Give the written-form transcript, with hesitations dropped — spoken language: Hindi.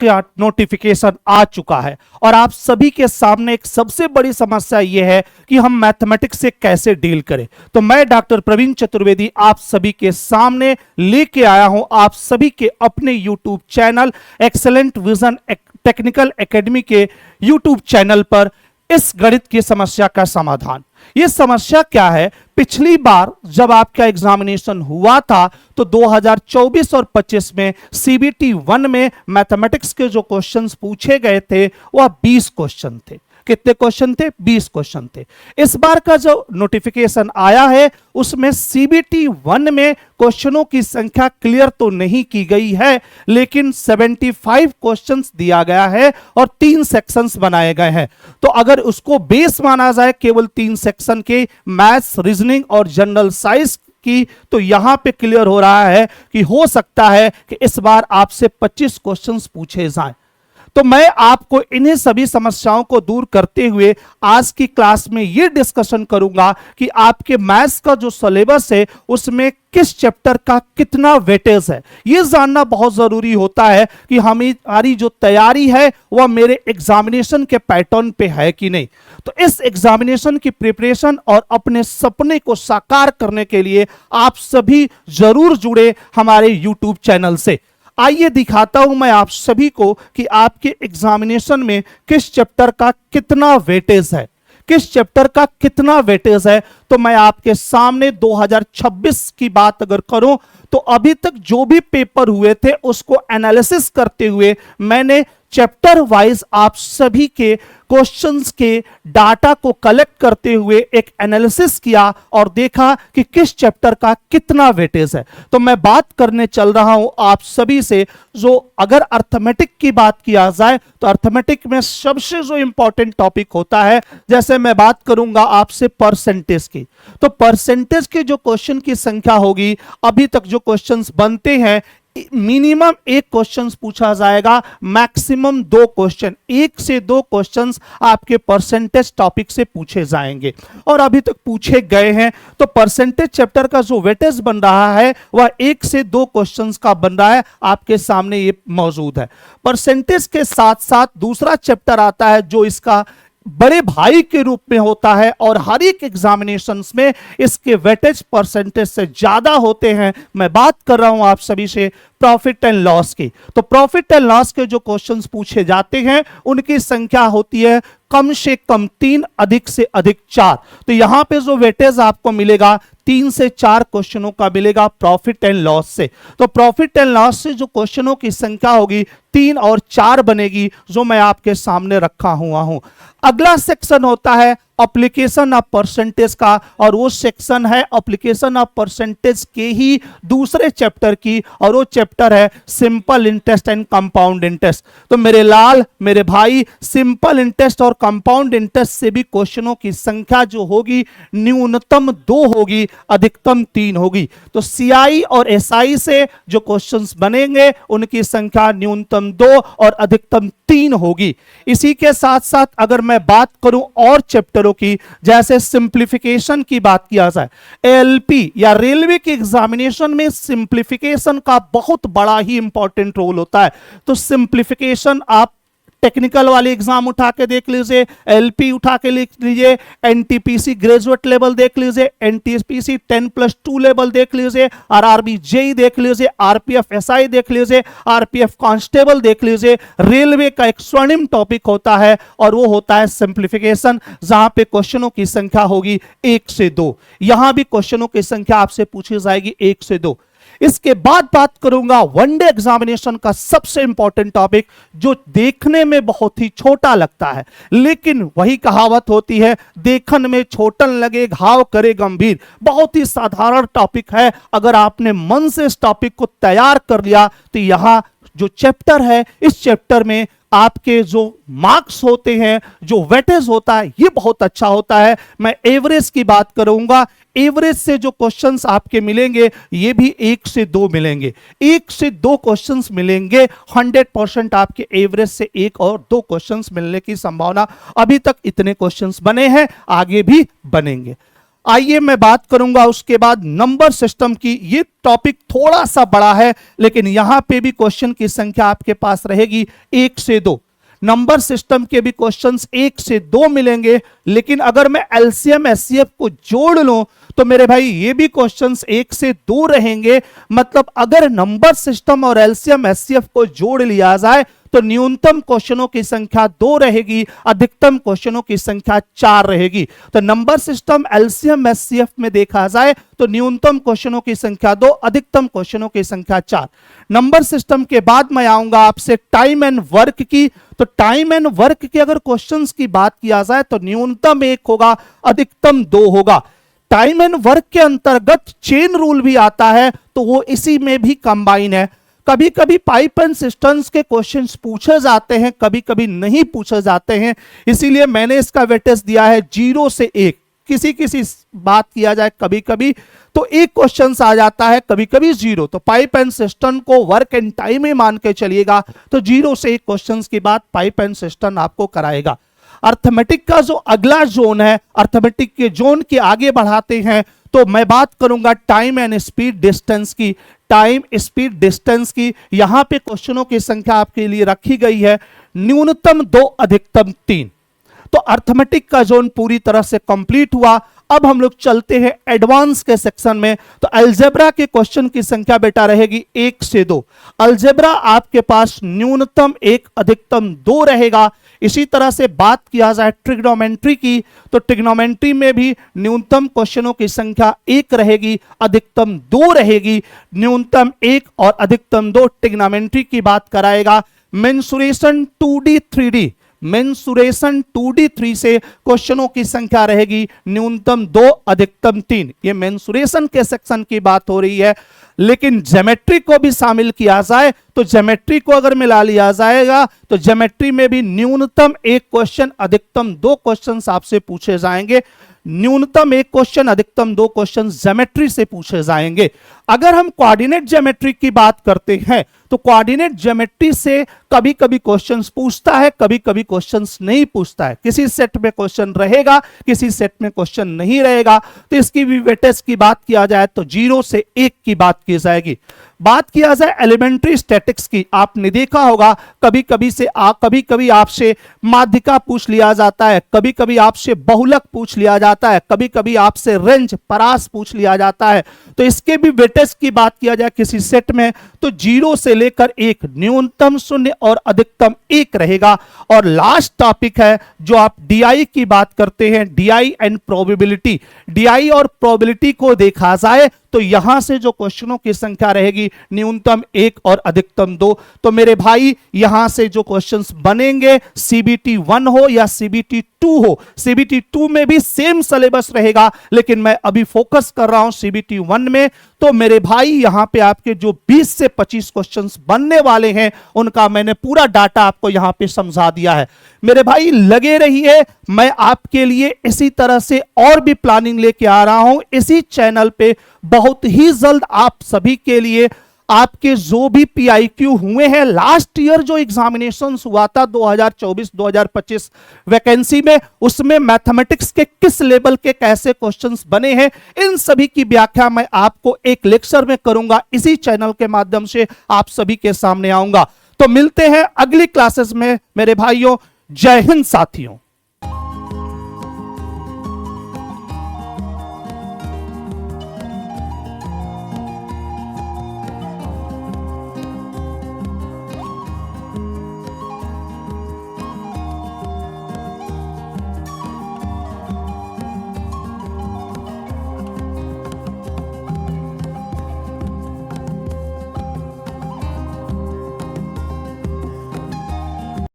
का नोटिफिकेशन आ चुका है और आप सभी के सामने एक सबसे बड़ी समस्या यह है कि हम मैथमेटिक्स से कैसे डील करें। तो मैं डॉक्टर प्रवीण चतुर्वेदी आप सभी के सामने लेके आया हूं आप सभी के अपने YouTube channel excellent vision technical academy के यूट्यूब चैनल पर इस गणित की समस्या का समाधान। यह समस्या क्या है, पिछली बार जब आपका एग्जामिनेशन हुआ था तो 2024 और 25 में सीबीटी 1 में मैथमेटिक्स के जो क्वेश्चंस पूछे गए थे वह 20 क्वेश्चन थे। कितने क्वेश्चन थे? 20 क्वेश्चन थे। इस बार का जो नोटिफिकेशन आया है उसमें सीबीटी 1 में क्वेश्चनों की संख्या क्लियर तो नहीं की गई है, लेकिन 75 क्वेश्चंस दिया गया है और 3 सेक्शंस बनाए गए हैं। तो अगर उसको बेस माना जाए केवल 3 सेक्शन के मैथ्स, रीजनिंग और जनरल साइंस की, तो यहां पे क्लियर हो रहा है कि हो सकता है कि इस बार आपसे 25 क्वेश्चंस पूछे जाएं। तो मैं आपको इन्हीं सभी समस्याओं को दूर करते हुए आज की क्लास में यह डिस्कशन करूंगा कि आपके मैथ्स का जो सिलेबस है उसमें किस चैप्टर का कितना वेटेज है। यह जानना बहुत जरूरी होता है कि हमारी जो तैयारी है वह मेरे एग्जामिनेशन के पैटर्न पे है कि नहीं। तो इस एग्जामिनेशन की प्रिपरेशन और अपने सपने को साकार करने के लिए आप सभी जरूर जुड़े हमारे यूट्यूब चैनल से। आइए दिखाता हूं मैं आप सभी को कि आपके एग्जामिनेशन में किस चैप्टर का कितना वेटेज है, किस चैप्टर का कितना वेटेज है। तो मैं आपके सामने 2026 की बात अगर करूं तो अभी तक जो भी पेपर हुए थे उसको एनालिसिस करते हुए मैंने चैप्टर वाइज आप सभी के क्वेश्चंस के डाटा को कलेक्ट करते हुए एक एनालिसिस किया और देखा कि किस चैप्टर का कितना वेटेज है। तो मैं बात करने चल रहा हूं आप सभी से, जो अगर अर्थमेटिक की बात किया जाए तो अर्थमेटिक में सबसे जो इंपॉर्टेंट टॉपिक होता है, जैसे मैं बात करूंगा आपसे परसेंटेज की, तो परसेंटेज के जो क्वेश्चन की संख्या होगी, अभी तक जो क्वेश्चंस बनते हैं मिनिमम 1 क्वेश्चन पूछा जाएगा, मैक्सिमम 2 क्वेश्चन, 1 से 2 क्वेश्चंस आपके परसेंटेज टॉपिक से पूछे जाएंगे और अभी तक पूछे गए हैं। तो परसेंटेज चैप्टर का जो वेटेज बन रहा है वह 1 से 2 क्वेश्चंस का बन रहा है, आपके सामने ये मौजूद है। परसेंटेज के साथ साथ दूसरा चैप्टर आता है जो इसका बड़े भाई के रूप में होता है और हर एक एग्जामिनेशंस में इसके वेटेज परसेंटेज से ज्यादा होते हैं। मैं बात कर रहा हूं आप सभी से प्रॉफिट एंड लॉस की। तो प्रॉफिट एंड लॉस के जो क्वेश्चंस पूछे जाते हैं उनकी संख्या होती है कम से कम 3, अधिक से अधिक 4। तो यहां पे जो वेटेज आपको मिलेगा 3 से 4 क्वेश्चनों का मिलेगा प्रॉफिट एंड लॉस से। तो प्रॉफिट एंड लॉस से जो क्वेश्चनों की संख्या होगी 3 और 4 बनेगी, जो मैं आपके सामने रखा हुआ हूं। अगला सेक्शन होता है एप्लीकेशन ऑफ परसेंटेज का, और वो सेक्शन है एप्लीकेशन ऑफ परसेंटेज के ही दूसरे चैप्टर की, और वो चैप्टर है simple interest and compound interest. तो मेरे लाल, मेरे भाई, सिंपल इंटरेस्ट और कंपाउंड इंटरेस्ट से भी क्वेश्चनों की संख्या जो होगी न्यूनतम 2 होगी, अधिकतम 3 होगी। तो सीआई और एसआई से जो क्वेश्चंस बनेंगे उनकी संख्या न्यूनतम 2 और अधिकतम 3 होगी। इसी के साथ साथ अगर मैं बात करूं और चैप्टरों की, जैसे सिंप्लीफिकेशन की बात किया जाए, एएलपी या रेलवे के एग्जामिनेशन में सिंप्लीफिकेशन का बहुत बड़ा ही इंपॉर्टेंट रोल होता है। तो सिंप्लीफिकेशन आप टेक्निकल वाले एग्जाम उठा के देख लीजिए, एलपी उठा के लिख लीजिए, एनटीपीसी ग्रेजुएट लेवल देख लीजिए, एनटीपीसी 10+2 लेवल देख लीजिए, आरआरबी जेई देख लीजिए, आरपीएफ एसआई देख लीजिए, आरपीएफ कांस्टेबल देख लीजिए। रेलवे का एक स्वर्णिम टॉपिक होता है और वो होता है सिंप्लीफिकेशन, जहां पे क्वेश्चनों की संख्या होगी 1 से 2। यहां भी क्वेश्चनों की संख्या आपसे पूछी जाएगी 1 से 2। इसके बाद बात करूंगा वनडे एग्जामिनेशन का सबसे इंपॉर्टेंट टॉपिक, जो देखने में बहुत ही छोटा लगता है, लेकिन वही कहावत होती है, देखन में छोटन लगे घाव करे गंभीर। बहुत ही साधारण टॉपिक है, अगर आपने मन से इस टॉपिक को तैयार कर लिया तो यहां जो चैप्टर है, इस चैप्टर में आपके जो मार्क्स होते हैं, जो वेटेज होता है, ये बहुत अच्छा होता है। मैं एवरेज की बात करूंगा, एवरेज से जो क्वेश्चंस आपके मिलेंगे ये भी 1 से 2 मिलेंगे, 1 से 2 क्वेश्चंस मिलेंगे। 100% आपके एवरेज से 1 और 2 क्वेश्चंस मिलने की संभावना। अभी तक इतने क्वेश्चंस बने हैं, आगे भी बनेंगे। आइए मैं बात करूंगा उसके बाद नंबर सिस्टम की। ये टॉपिक थोड़ा सा बड़ा है, लेकिन यहां पे भी क्वेश्चन की संख्या आपके पास रहेगी 1 से 2। नंबर सिस्टम के भी क्वेश्चंस 1 से 2 मिलेंगे, लेकिन अगर मैं एलसीएम एचसीएफ को जोड़ लूं तो मेरे भाई ये भी क्वेश्चंस 1 से 2 रहेंगे। मतलब अगर नंबर सिस्टम और एलसीएम एचसीएफ को जोड़ लिया जाए तो न्यूनतम क्वेश्चनों की संख्या 2 रहेगी, अधिकतम क्वेश्चनों की संख्या 4 रहेगी। तो नंबर सिस्टम एलसीएम एचसीएफ में देखा जाए तो न्यूनतम क्वेश्चनों की संख्या 2, अधिकतम क्वेश्चनों की संख्या 4। नंबर सिस्टम के बाद मैं आऊंगा आपसे टाइम एंड वर्क की। तो टाइम एंड वर्क के अगर क्वेश्चंस की बात किया जाए तो न्यूनतम 1 होगा, अधिकतम 2 होगा। टाइम एंड वर्क के अंतर्गत चेन रूल भी आता है, तो वो इसी में भी कंबाइन है। कभी कभी पाइप एंड सिस्टम्स के क्वेश्चंस पूछे जाते हैं, कभी कभी नहीं पूछे जाते हैं, इसीलिए मैंने इसका वेटेज दिया है 0 से 1। किसी किसी बात किया जाए कभी कभी तो 1 क्वेश्चन आ जाता है, कभी कभी 0। तो पाइप एंड सिस्टम को वर्क एंड टाइम में मान के चलिएगा, तो 0 से 1 क्वेश्चन की बात पाइप एंड सिस्टम आपको कराएगा। अर्थमेटिक का जो अगला जोन है, अर्थमेटिक के जोन के आगे बढ़ाते हैं तो मैं बात करूंगा टाइम एंड स्पीड डिस्टेंस की। टाइम स्पीड डिस्टेंस की यहां पे क्वेश्चनों की संख्या आपके लिए रखी गई है न्यूनतम 2, अधिकतम 3। तो अर्थमेटिक का जोन पूरी तरह से कंप्लीट हुआ। अब हम लोग चलते हैं एडवांस के सेक्शन में। तो अलजेब्रा के क्वेश्चन की संख्या बेटा रहेगी 1 से 2। अलजेब्रा आपके पास न्यूनतम 1, अधिकतम 2 रहेगा। इसी तरह से बात किया जाए ट्रिग्नोमेट्री की, तो ट्रिग्नोमेट्री में भी न्यूनतम क्वेश्चनों की संख्या 1 रहेगी, अधिकतम 2 रहेगी। न्यूनतम 1 और अधिकतम 2 ट्रिग्नोमेट्री की बात कराएगा। Mensuration 2D 3D, mensuration 2D 3 से क्वेश्चनों की संख्या रहेगी न्यूनतम 2, अधिकतम 3। ये मेंसुरेशन के सेक्शन की बात हो रही है, लेकिन ज्योमेट्री को भी शामिल किया जाए तो ज्योमेट्री को अगर मिला लिया जाएगा तो ज्योमेट्री में भी न्यूनतम 1 क्वेश्चन, अधिकतम 2 क्वेश्चन आपसे पूछे जाएंगे। न्यूनतम 1 क्वेश्चन, अधिकतम 2 क्वेश्चन ज्योमेट्री से पूछे जाएंगे। अगर हम कोऑर्डिनेट ज्योमेट्री की बात करते हैं तो कोऑर्डिनेट ज्योमेट्री से कभी कभी क्वेश्चंस पूछता है, कभी कभी क्वेश्चंस नहीं पूछता है। किसी सेट में क्वेश्चन रहेगा, किसी सेट में क्वेश्चन नहीं रहेगा। तो इसकी भी वेटेज की बात किया जाए तो 0 से 1 की बात की जाएगी। बात किया जाए एलिमेंट्री स्टैटिक्स की, आपने देखा होगा कभी कभी आपसे माध्यिका पूछ लिया जाता है, कभी कभी आपसे बहुलक पूछ लिया जाता है, कभी कभी आपसे रेंज परास पूछ लिया जाता है। तो इसके भी वेटेज की बात किया जाए किसी सेट में तो 0 से लेकर 1, न्यूनतम 0 और अधिकतम 1 रहेगा। और लास्ट टॉपिक है जो आप डीआई की बात करते हैं, डीआई एंड प्रोबेबिलिटी। डीआई और प्रोबेबिलिटी को देखा जाए तो यहां से जो क्वेश्चनों की संख्या रहेगी न्यूनतम 1 और अधिकतम 2। तो मेरे भाई यहां से जो क्वेश्चंस बनेंगे सीबीटी 1 हो या सीबीटी 2 हो, सीबीटी 2 में भी सेम सिलेबस रहेगा, लेकिन मैं अभी फोकस कर रहा हूं सीबीटी 1 में। तो मेरे भाई यहां पे आपके जो 20 से 25 क्वेश्चंस बनने वाले हैं उनका मैंने पूरा डाटा आपको यहां पे समझा दिया है। मेरे भाई लगे रहिए, मैं आपके लिए इसी तरह से और भी प्लानिंग लेके आ रहा हूं इसी चैनल पे। बहुत ही जल्द आप सभी के लिए आपके जो भी पीआईक्यू हुए हैं, लास्ट ईयर जो एग्जामिनेशंस हुआ था 2024-2025 वैकेंसी में, उसमें मैथमेटिक्स के किस लेवल के कैसे क्वेश्चंस बने हैं, इन सभी की व्याख्या मैं आपको एक लेक्चर में करूंगा। इसी चैनल के माध्यम से आप सभी के सामने आऊंगा। तो मिलते हैं अगली क्लासेस में मेरे भाइयों। जय हिंद साथियों।